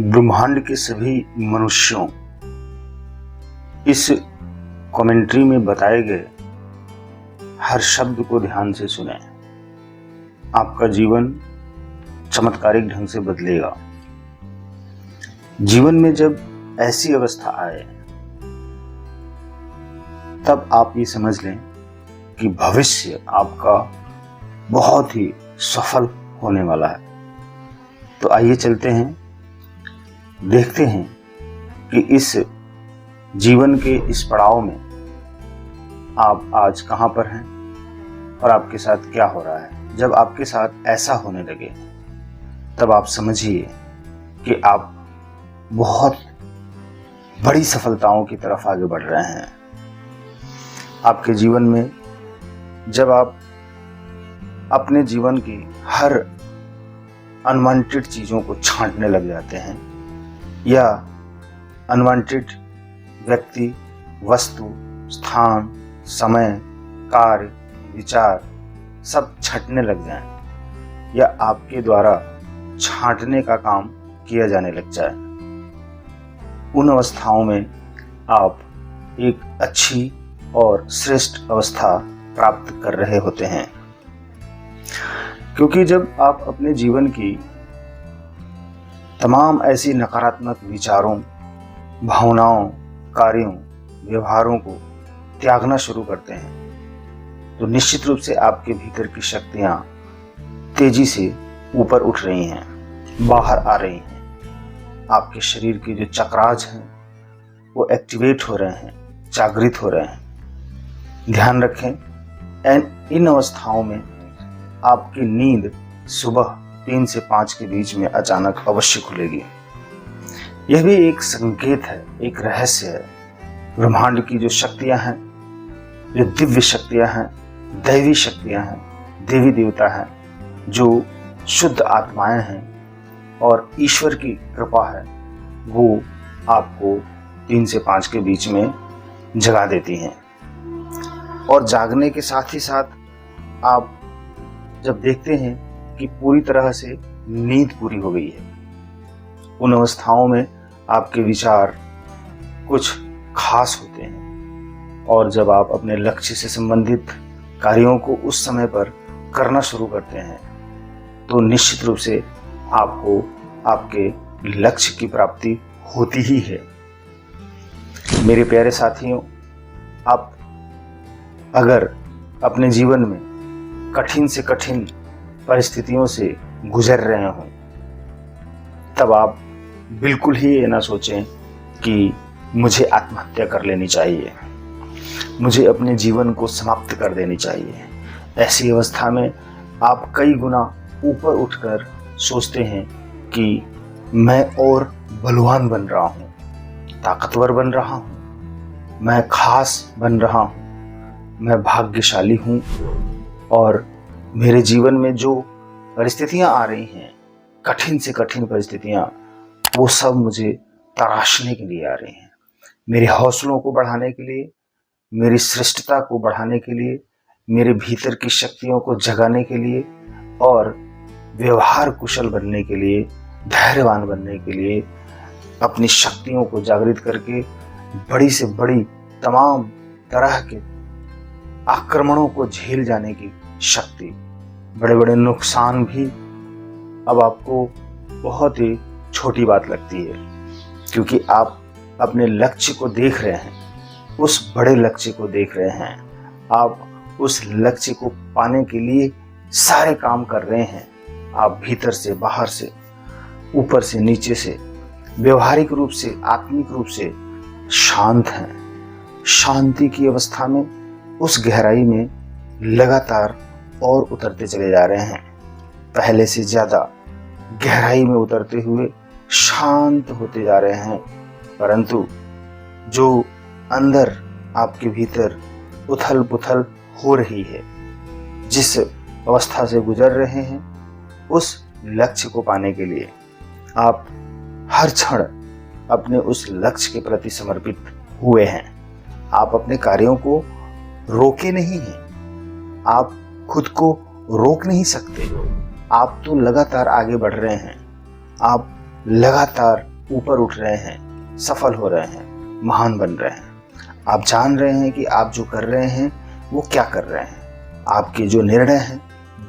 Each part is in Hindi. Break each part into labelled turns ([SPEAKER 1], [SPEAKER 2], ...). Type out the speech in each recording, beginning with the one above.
[SPEAKER 1] ब्रह्मांड के सभी मनुष्यों इस कमेंट्री में बताए गए हर शब्द को ध्यान से सुने। आपका जीवन चमत्कारिक ढंग से बदलेगा। जीवन में जब ऐसी अवस्था आए तब आप ये समझ लें कि भविष्य आपका बहुत ही सफल होने वाला है। तो आइए चलते हैं, देखते हैं कि इस जीवन के इस पड़ाव में आप आज कहां पर हैं और आपके साथ क्या हो रहा है। जब आपके साथ ऐसा होने लगे तब आप समझिए कि आप बहुत बड़ी सफलताओं की तरफ आगे बढ़ रहे हैं। आपके जीवन में जब आप अपने जीवन की हर अनवांटेड चीजों को छांटने लग जाते हैं या अनवांटेड व्यक्ति, वस्तु, स्थान, समय, कार्य, विचार सब छंटने लग जाएं या आपके द्वारा छांटने का काम किया जाने लग जाए, उन अवस्थाओं में आप एक अच्छी और श्रेष्ठ अवस्था प्राप्त कर रहे होते हैं। क्योंकि जब आप अपने जीवन की तमाम ऐसी नकारात्मक विचारों, भावनाओं, कार्यों, व्यवहारों को त्यागना शुरू करते हैं तो निश्चित रूप से आपके भीतर की शक्तियां तेजी से ऊपर उठ रही हैं, बाहर आ रही हैं। आपके शरीर के जो चक्रास हैं वो एक्टिवेट हो रहे हैं, जागृत हो रहे हैं। ध्यान रखें, इन अवस्थाओं में आपकी नींद सुबह 3 से 5 के बीच में अचानक अवश्य खुलेगी। यह भी एक संकेत है, एक रहस्य है। ब्रह्मांड की जो शक्तियां हैं, जो दिव्य शक्तियां हैं, दैवी शक्तियां हैं, देवी देवता हैं, जो शुद्ध आत्माएं हैं और ईश्वर की कृपा है, वो आपको 3 से 5 के बीच में जगा देती हैं। और जागने के साथ ही साथ आप जब देखते हैं कि पूरी तरह से नींद पूरी हो गई है, उन अवस्थाओं में आपके विचार कुछ खास होते हैं। और जब आप अपने लक्ष्य से संबंधित कार्यों को उस समय पर करना शुरू करते हैं तो निश्चित रूप से आपको आपके लक्ष्य की प्राप्ति होती ही है। मेरे प्यारे साथियों, आप अगर अपने जीवन में कठिन से कठिन परिस्थितियों से गुजर रहे हों तब आप बिल्कुल ही ये ना सोचें कि मुझे आत्महत्या कर लेनी चाहिए, मुझे अपने जीवन को समाप्त कर देनी चाहिए। ऐसी अवस्था में आप कई गुना ऊपर उठकर सोचते हैं कि मैं और बलवान बन रहा हूँ, ताकतवर बन रहा हूँ, मैं खास बन रहा हूँ, मैं भाग्यशाली हूँ और मेरे जीवन में जो परिस्थितियां आ रही हैं, कठिन से कठिन परिस्थितियां, वो सब मुझे तराशने के लिए आ रही हैं, मेरे हौसलों को बढ़ाने के लिए, मेरी श्रेष्ठता को बढ़ाने के लिए, मेरे भीतर की शक्तियों को जगाने के लिए और व्यवहार कुशल बनने के लिए, धैर्यवान बनने के लिए, अपनी शक्तियों को जागृत करके बड़ी से बड़ी तमाम तरह के आक्रमणों को झेल जाने की शक्ति, बड़े बड़े नुकसान भी अब आपको बहुत ही छोटी बात लगती है, क्योंकि आप अपने लक्ष्य को देख रहे हैं, उस बड़े लक्ष्य को देख रहे हैं। आप उस लक्ष्य को पाने के लिए सारे काम कर रहे हैं। आप भीतर से, बाहर से, ऊपर से, नीचे से, व्यवहारिक रूप से, आत्मिक रूप से शांत हैं। शांति की अवस्था में, उस गहराई में लगातार और उतरते चले जा रहे हैं, पहले से ज्यादा गहराई में उतरते हुए शांत होते जा रहे हैं। परंतु जो अंदर आपके भीतर उथल पुथल हो रही है, जिस अवस्था से गुजर रहे हैं, उस लक्ष्य को पाने के लिए आप हर क्षण अपने उस लक्ष्य के प्रति समर्पित हुए हैं। आप अपने कार्यों को रोके नहीं हैं, आप खुद को रोक नहीं सकते। आप तो लगातार आगे बढ़ रहे हैं, आप लगातार ऊपर उठ रहे हैं, सफल हो रहे हैं, महान बन रहे हैं। आप जान रहे हैं कि आप जो कर रहे हैं वो क्या कर रहे हैं। आपके जो निर्णय हैं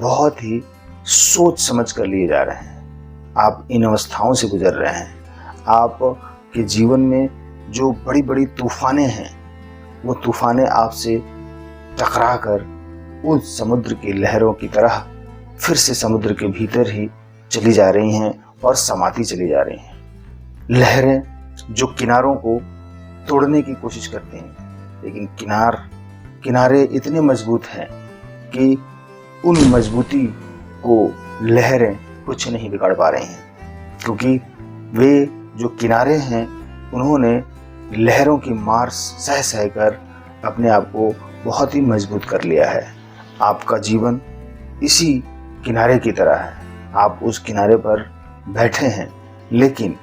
[SPEAKER 1] बहुत ही सोच समझ कर लिए जा रहे हैं। आप इन अवस्थाओं से गुजर रहे हैं। आपके जीवन में जो बड़ी बड़ी तूफानें हैं वो तूफानें आपसे टकरा कर उस समुद्र की लहरों की तरह फिर से समुद्र के भीतर ही चली जा रही हैं और समाती चली जा रही हैं। लहरें जो किनारों को तोड़ने की कोशिश करते हैं, लेकिन किनारे इतने मजबूत हैं कि उन मजबूती को लहरें कुछ नहीं बिगाड़ पा रही हैं, क्योंकि वे जो किनारे हैं उन्होंने लहरों की मार सह सहकर अपने आप को बहुत ही मजबूत कर लिया है। आपका जीवन इसी किनारे की तरह है। आप उस किनारे पर बैठे हैं, लेकिन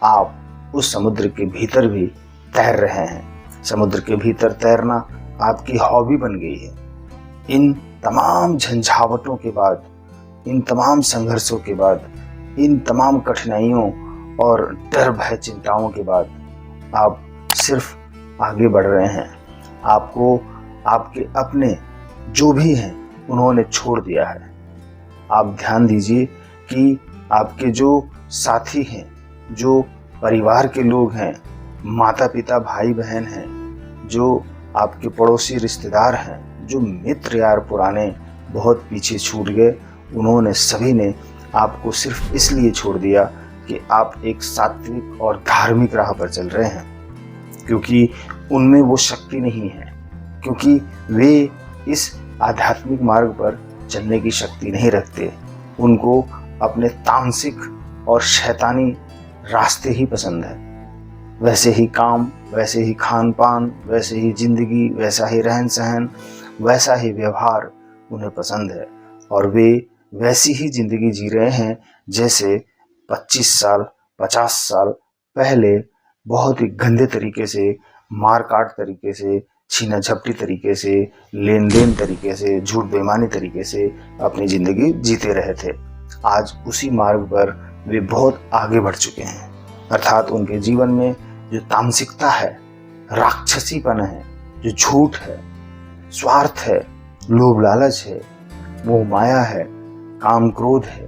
[SPEAKER 1] आप उस समुद्र के भीतर भी तैर रहे हैं। समुद्र के भीतर तैरना आपकी हॉबी बन गई है। इन तमाम झंझावटों के बाद, इन तमाम संघर्षों के बाद, इन तमाम कठिनाइयों और डर भय चिंताओं के बाद आप सिर्फ आगे बढ़ रहे हैं। आपको आपके अपने जो भी हैं उन्होंने छोड़ दिया है। आप ध्यान दीजिए कि आपके जो साथी हैं, जो परिवार के लोग हैं, माता पिता भाई बहन हैं, जो आपके पड़ोसी रिश्तेदार हैं, जो मित्र यार पुराने बहुत पीछे छूट गए, उन्होंने सभी ने आपको सिर्फ इसलिए छोड़ दिया कि आप एक सात्विक और धार्मिक राह पर चल रहे हैं, क्योंकि उनमें वो शक्ति नहीं है, क्योंकि वे इस आध्यात्मिक मार्ग पर चलने की शक्ति नहीं रखते। उनको अपने तामसिक और शैतानी रास्ते ही पसंद है। वैसे ही काम, वैसे ही खान पान, वैसे ही जिंदगी, वैसा ही रहन सहन, वैसा ही व्यवहार उन्हें पसंद है, और वे वैसी ही जिंदगी जी रहे हैं जैसे 25 साल 50 साल पहले बहुत ही गंदे तरीके से, मारकाट तरीके से, छीना झपटी तरीके से, लेन देन तरीके से, झूठ बेईमानी तरीके से अपनी जिंदगी जीते रहे थे। आज उसी मार्ग पर वे बहुत आगे बढ़ चुके हैं। अर्थात उनके जीवन में जो तामसिकता है, राक्षसीपन है, जो झूठ है, स्वार्थ है, लोभ लालच है, मोह माया है, काम क्रोध है,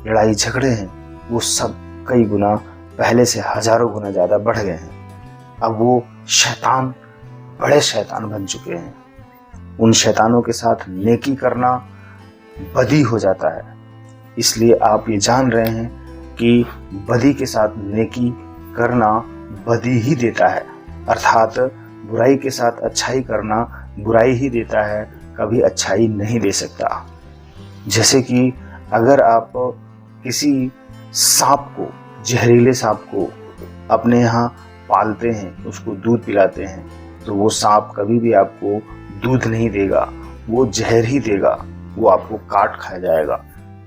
[SPEAKER 1] लड़ाई झगड़े हैं, वो सब कई गुना पहले से हजारों गुना ज़्यादा बढ़ गए हैं। अब वो शैतान बड़े शैतान बन चुके हैं। उन शैतानों के साथ नेकी करना बदी हो जाता है। इसलिए आप ये जान रहे हैं कि बदी के साथ नेकी करना बदी ही देता है। अर्थात बुराई के साथ अच्छाई करना बुराई ही देता है, कभी अच्छाई नहीं दे सकता। जैसे कि अगर आप किसी सांप को, जहरीले सांप को अपने यहाँ पालते हैं, उसको दूध पिलाते हैं, तो वो सांप कभी भी आपको दूध नहीं देगा, वो जहर ही देगा, वो आपको काट खा जाएगा।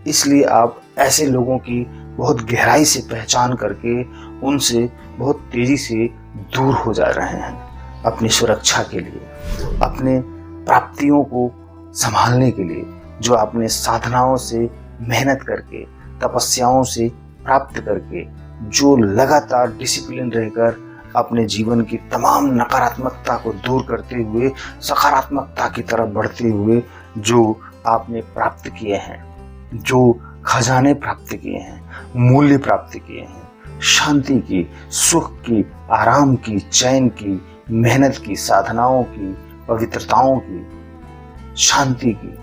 [SPEAKER 1] इसलिए आप ऐसे लोगों की बहुत गहराई से पहचान करके उनसे बहुत तेजी से दूर हो जा रहे हैं। अपनी सुरक्षा के लिए, अपने प्राप्तियों को संभालने के लिए, जो आपने साधनाओं से मेहनत करके, तपस्याओं से प्राप्त करके, जो लगातार डिसिप्लिन रहकर अपने जीवन की तमाम नकारात्मकता को दूर करते हुए सकारात्मकता की तरफ बढ़ते हुए जो आपने प्राप्त किए हैं, जो खजाने प्राप्त किए हैं, मूल्य प्राप्त किए हैं, शांति की, सुख की, आराम की, चैन की, मेहनत की, साधनाओं की, पवित्रताओं की, शांति की,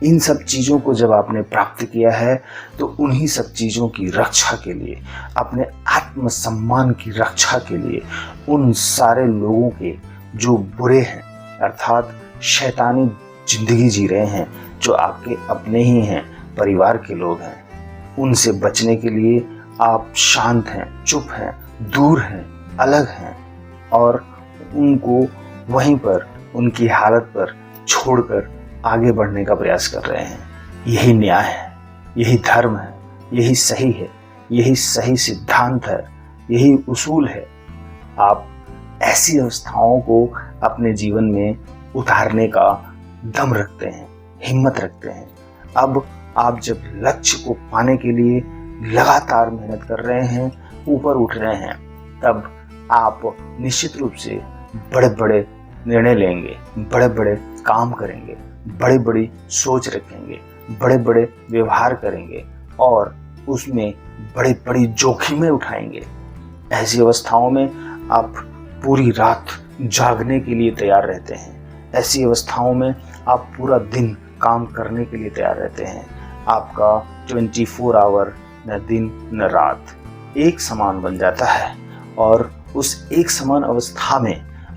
[SPEAKER 1] इन सब चीज़ों को जब आपने प्राप्त किया है तो उन्हीं सब चीज़ों की रक्षा के लिए, अपने आत्मसम्मान की रक्षा के लिए, उन सारे लोगों के जो बुरे हैं, अर्थात शैतानी जिंदगी जी रहे हैं, जो आपके अपने ही हैं, परिवार के लोग हैं, उनसे बचने के लिए आप शांत हैं, चुप हैं, दूर हैं, अलग हैं, और उनको वहीं पर, उनकी हालत पर छोड़कर आगे बढ़ने का प्रयास कर रहे हैं। यही न्याय है, यही धर्म है, यही सही है, यही सही सिद्धांत है, यही उसूल है। आप ऐसी अवस्थाओं को अपने जीवन में उतारने का दम रखते हैं, हिम्मत रखते हैं। अब आप जब लक्ष्य को पाने के लिए लगातार मेहनत कर रहे हैं, ऊपर उठ रहे हैं, तब आप निश्चित रूप से बड़े बड़े निर्णय लेंगे, बड़े बड़े काम करेंगे, बड़ी बड़ी सोच रखेंगे, बड़े बड़े व्यवहार करेंगे और उसमें बड़ी बड़ी जोखिमें उठाएंगे। ऐसी अवस्थाओं में आप पूरी रात जागने के लिए तैयार रहते हैं। ऐसी अवस्थाओं में आप पूरा दिन काम करने के लिए तैयार रहते हैं। आपका 24 आवर न दिन न रात एक समान बन जाता है और उस एक समान अवस्था में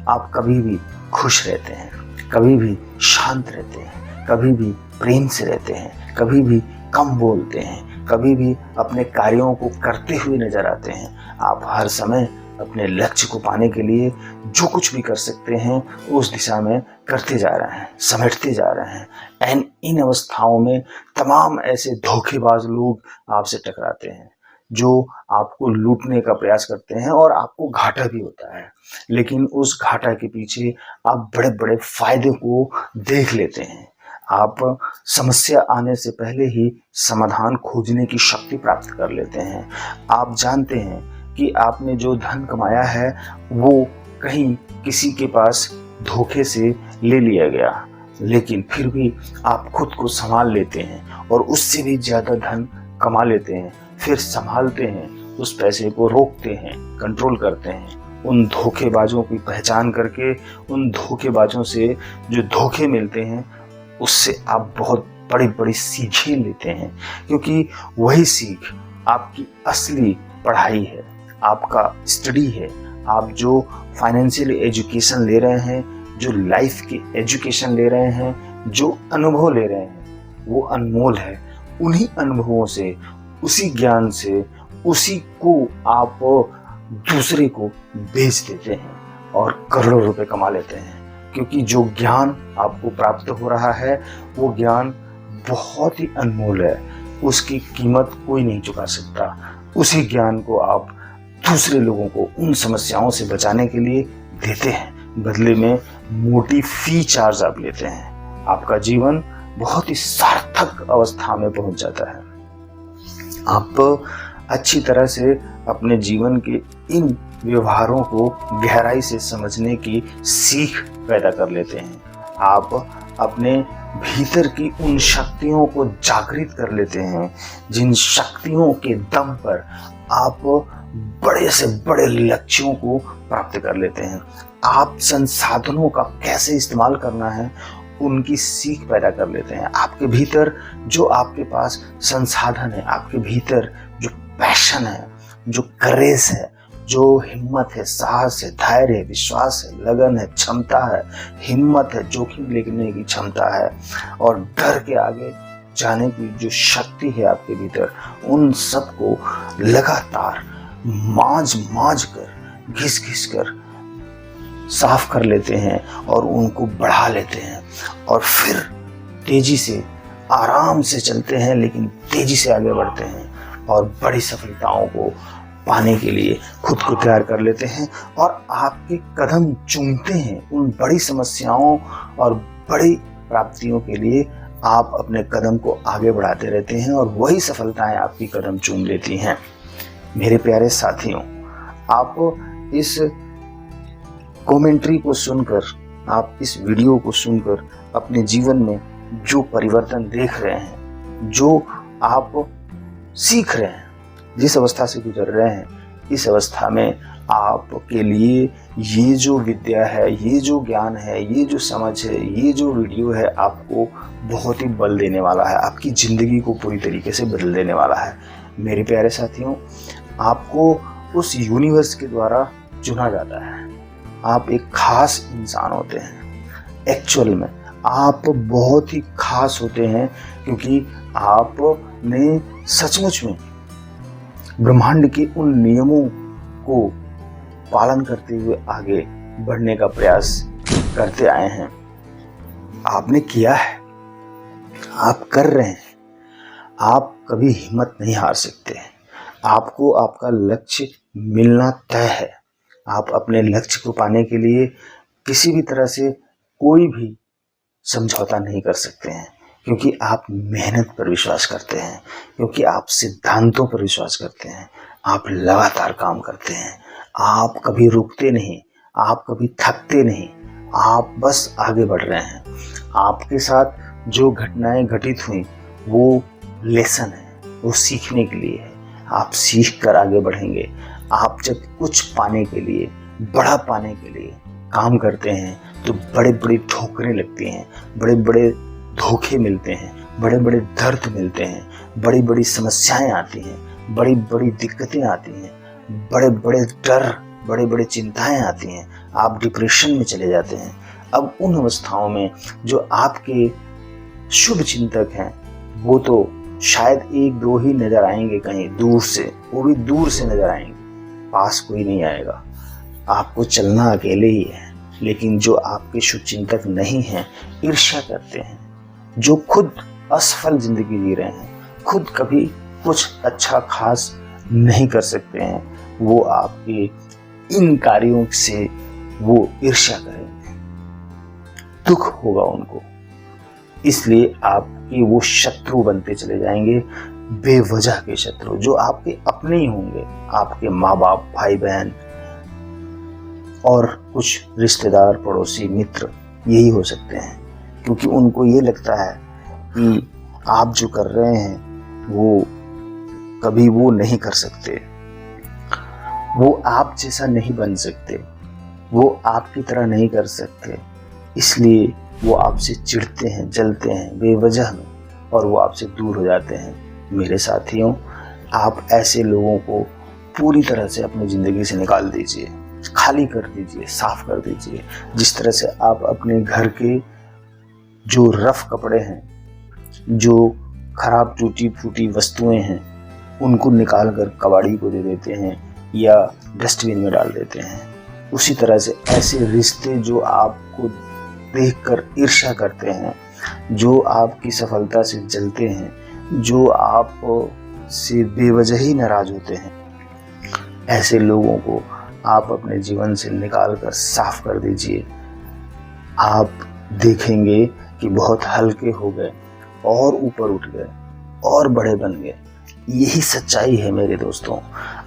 [SPEAKER 1] आप कभी भी खुश रहते हैं, कभी भी शांत रहते हैं, कभी भी प्रेम से रहते हैं, कभी भी कम बोलते हैं, कभी भी अपने कार्यों को करते हुए नजर आते हैं। आप हर समय अपने लक्ष्य को पाने के लिए जो कुछ भी कर सकते हैं उस दिशा में करते जा रहे हैं, समेटते जा रहे हैं। एंड इन अवस्थाओं में तमाम ऐसे धोखेबाज लोग आपसे टकराते हैं जो आपको लूटने का प्रयास करते हैं और आपको घाटा भी होता है, लेकिन उस घाटा के पीछे आप बड़े बड़े फायदे को देख लेते हैं। आप समस्या आने से पहले ही समाधान खोजने की शक्ति प्राप्त कर लेते हैं। आप जानते हैं कि आपने जो धन कमाया है वो कहीं किसी के पास धोखे से ले लिया गया, लेकिन फिर भी आप खुद को संभाल लेते हैं और उससे भी ज्यादा धन कमा लेते हैं। फिर संभालते हैं, उस पैसे को रोकते हैं, कंट्रोल करते हैं। उन धोखेबाजों की पहचान करके उन धोखेबाजों से जो धोखे मिलते हैं उससे आप बहुत बड़ी बड़ी सीखें लेते हैं, क्योंकि वही सीख आपकी असली पढ़ाई है, आपका स्टडी है। आप जो फाइनेंशियल एजुकेशन ले रहे हैं, जो लाइफ की एजुकेशन ले रहे हैं, जो अनुभव ले रहे हैं, वो अनमोल है। उन्हीं अनुभवों से, उसी ज्ञान से, उसी को आप दूसरे को बेच देते हैं और करोड़ों रुपए कमा लेते हैं। क्योंकि जो ज्ञान आपको प्राप्त हो रहा है वो ज्ञान बहुत ही अनमोल है, उसकी कीमत कोई नहीं चुका सकता। उसी ज्ञान को आप दूसरे लोगों को उन समस्याओं से बचाने के लिए देते हैं, बदले में मोटी फी चार्ज आप लेते हैं। आपका जीवन बहुत ही सार्थक अवस्था में पहुंच जाता है। आप अच्छी तरह से अपने जीवन के इन व्यवहारों को गहराई से समझने की सीख पैदा कर लेते हैं। आप अपने भीतर की उन शक्तियों को जागृत कर लेते हैं जिन शक्तियों के दम पर आप बड़े से बड़े लक्ष्यों को प्राप्त कर लेते हैं। आप संसाधनों का कैसे इस्तेमाल करना है उनकी सीख पैदा कर लेते हैं। आपके भीतर जो आपके पास संसाधन है, आपके भीतर जो पैशन है, जो करेज है, जो हिम्मत है, साहस है, धैर्य है, विश्वास है, लगन है, क्षमता है, हिम्मत है, जोखिम लेने की क्षमता है और डर के आगे जाने की जो शक्ति है आपके भीतर, उन सबको लगातार मांझ कर, घिस कर साफ कर लेते हैं और उनको बढ़ा लेते हैं और फिर तेजी से, आराम से चलते हैं लेकिन तेजी से आगे बढ़ते हैं और बड़ी सफलताओं को पाने के लिए खुद को तैयार कर लेते हैं और आपके कदम चूमते हैं। उन बड़ी समस्याओं और बड़ी प्राप्तियों के लिए आप अपने कदम को आगे बढ़ाते रहते हैं और वही सफलताएं आपकी कदम चूम लेती हैं। मेरे प्यारे साथियों, आप इस कमेंट्री को सुनकर, आप इस वीडियो को सुनकर अपने जीवन में जो परिवर्तन देख रहे हैं, जो आप सीख रहे हैं, जिस अवस्था से गुजर रहे हैं, इस अवस्था में आपके लिए ये जो विद्या है, ये जो ज्ञान है, ये जो समझ है, ये जो वीडियो है आपको बहुत ही बल देने वाला है, आपकी ज़िंदगी को पूरी तरीके से बदल देने वाला है। मेरे प्यारे साथियों, आपको उस यूनिवर्स के द्वारा चुना जाता है। आप एक खास इंसान होते हैं। एक्चुअल में आप बहुत ही खास होते हैं क्योंकि आपने सचमुच में ब्रह्मांड के उन नियमों को पालन करते हुए आगे बढ़ने का प्रयास करते आए हैं। आपने किया है, आप कर रहे हैं। आप कभी हिम्मत नहीं हार सकते। आपको आपका लक्ष्य मिलना तय है। आप अपने लक्ष्य को पाने के लिए किसी भी तरह से कोई भी समझौता नहीं कर सकते हैं, क्योंकि आप मेहनत पर विश्वास करते हैं, क्योंकि आप सिद्धांतों पर विश्वास करते हैं। आप लगातार काम करते हैं, आप कभी रुकते नहीं, आप कभी थकते नहीं, आप बस आगे बढ़ रहे हैं। आपके साथ जो घटनाएं घटित हुई वो लेसन है, वो सीखने के लिए है। आप सीख कर आगे बढ़ेंगे। आप जब कुछ पाने के लिए, बड़ा पाने के लिए काम करते हैं तो बड़े बड़े ठोकरें लगती हैं, बड़े बड़े धोखे मिलते हैं, बड़े बड़े दर्द मिलते हैं, बड़ी बड़ी समस्याएं आती हैं, बड़ी बड़ी दिक्कतें आती हैं, बड़े बड़े डर, बड़े बड़े चिंताएं आती हैं। आप डिप्रेशन में चले जाते हैं। अब उन अवस्थाओं में जो आपके शुभ चिंतक हैं वो तो शायद एक दो ही नजर आएंगे कहीं दूर से, वो भी दूर से नजर आएंगे, पास कोई नहीं आएगा। आपको चलना अकेले ही है। लेकिन जो आपके शुभ चिंतक नहीं हैं, ईर्ष्या करते हैं, जो खुद असफल जिंदगी जी रहे हैं, खुद कभी कुछ अच्छा खास नहीं कर सकते हैं, वो आपके इन कार्यों से वो ईर्ष्या करेंगे, दुख होगा उनको। इसलिए आपके वो शत्रु बनते चले जाएंगे, बेवजह के शत्रु, जो आपके अपने ही होंगे, आपके माँ बाप, भाई बहन और कुछ रिश्तेदार, पड़ोसी, मित्र, यही हो सकते हैं। क्योंकि उनको ये लगता है कि आप जो कर रहे हैं वो कभी वो नहीं कर सकते, वो आप जैसा नहीं बन सकते, वो आपकी तरह नहीं कर सकते, इसलिए वो आपसे चिढ़ते हैं, जलते हैं बेवजह में, और वो आपसे दूर हो जाते हैं। मेरे साथियों, आप ऐसे लोगों को पूरी तरह से अपनी ज़िंदगी से निकाल दीजिए, खाली कर दीजिए, साफ कर दीजिए। जिस तरह से आप अपने घर के जो रफ कपड़े हैं, जो खराब टूटी फूटी वस्तुएं हैं, उनको निकाल कर कबाड़ी को दे देते हैं या डस्टबिन में डाल देते हैं, उसी तरह से ऐसे रिश्ते जो आपको देखकर ईर्ष्या करते हैं, जो आपकी सफलता से जलते हैं, जो आप से बेवजह ही नाराज होते हैं, ऐसे लोगों को आप अपने जीवन से निकाल कर साफ कर दीजिए। आप देखेंगे कि बहुत हल्के हो गए और ऊपर उठ गए और बड़े बन गए। यही सच्चाई है मेरे दोस्तों।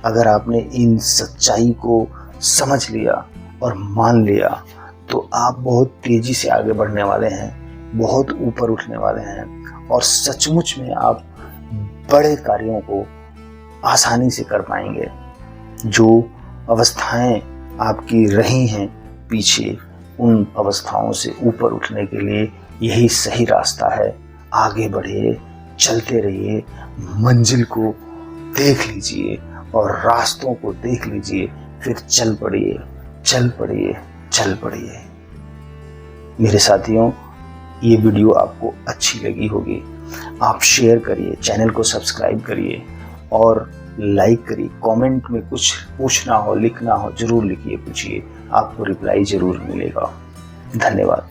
[SPEAKER 1] अगर आपने इन सच्चाई को समझ लिया और मान लिया तो आप बहुत तेजी से आगे बढ़ने वाले हैं, बहुत ऊपर उठने वाले हैं, और सचमुच में आप बड़े कार्यों को आसानी से कर पाएंगे। जो अवस्थाएं आपकी रही हैं पीछे, उन अवस्थाओं से ऊपर उठने के लिए यही सही रास्ता है। आगे बढ़िए, चलते रहिए, मंजिल को देख लीजिए और रास्तों को देख लीजिए, फिर चल पड़िए, चल पड़िए, चल पड़िए। मेरे साथियों, ये वीडियो आपको अच्छी लगी होगी, आप शेयर करिए, चैनल को सब्सक्राइब करिए और लाइक करिए। कमेंट में कुछ पूछना हो, लिखना हो, जरूर लिखिए, पूछिए, आपको रिप्लाई जरूर मिलेगा। धन्यवाद।